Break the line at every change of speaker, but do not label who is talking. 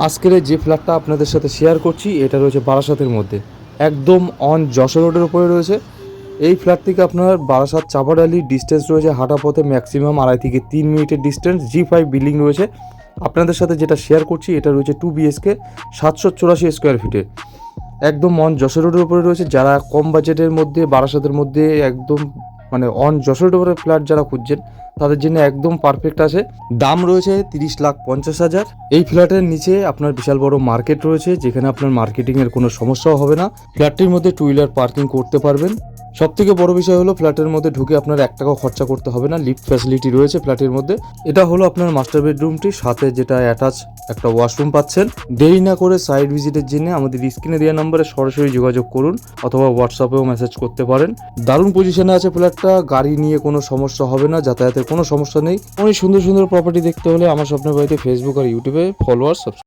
আজকের যে ফ্ল্যাটটা আপনাদের সাথে শেয়ার করছি এটা রয়েছে বারাসাতের মধ্যে, একদম অন যশোর রোডের উপরে রয়েছে। এই ফ্ল্যাট থেকে আপনার বারাসাত চাপাডালি ডিস্টেন্স রয়েছে হাঁটা পথে ম্যাক্সিমাম 2.5 থেকে 3 মিনিটের ডিস্টেন্স। G5 বিল্ডিং রয়েছে। আপনাদের সাথে যেটা শেয়ার করছি এটা রয়েছে 2 BHK 784 স্কোয়ার ফিটে, একদম অন যশোর রোডের উপরে রয়েছে। যারা কম বাজেটের মধ্যে বারাসাতের মধ্যে একদম মানে অন যশোর রোডের উপরে ফ্ল্যাট যারা খুঁজছেন তাদের জন্য একদম পারফেক্ট আছে। দাম রয়েছে 30,50,000। এই ফ্ল্যাটের নিচে আপনার বিশাল বড় মার্কেট রয়েছে, যেখানে আপনার মার্কেটিংয়ের কোনো সমস্যাও হবে না। ফ্ল্যাটটির মধ্যে 2 হুইলার পার্কিং করতে পারবেন। সবথেকে বড় বিষয় হলো ফ্ল্যাটের মধ্যে ঢুকে আপনার 1 টাকাও খরচা করতে হবে না, লিফট ফ্যাসিলিটি রয়েছে ফ্ল্যাটের মধ্যে। এটা হলো আপনার মাস্টার বেডরুমটি, সাথে যেটা অ্যাটাচ একটা ওয়াশরুম পাচ্ছেন। দেরি না করে সাইট ভিজিটের জন্য আমাদের স্ক্রিনে দেওয়া নম্বরে সরাসরি যোগাযোগ করুন, অথবা হোয়াটসঅ্যাপেও মেসেজ করতে পারেন। দারুণ পজিশনে আছে ফ্ল্যাটটা, গাড়ি নিয়ে কোনো সমস্যা হবে না, যাতায়াতের কোনো সমস্যা নেই। অনেক সুন্দর সুন্দর প্রপার্টি দেখতে হলে আমার স্বপ্নের বাড়িতে ফেসবুক আর ইউটিউবে ফলোয়ার সাবস্ক্রাইব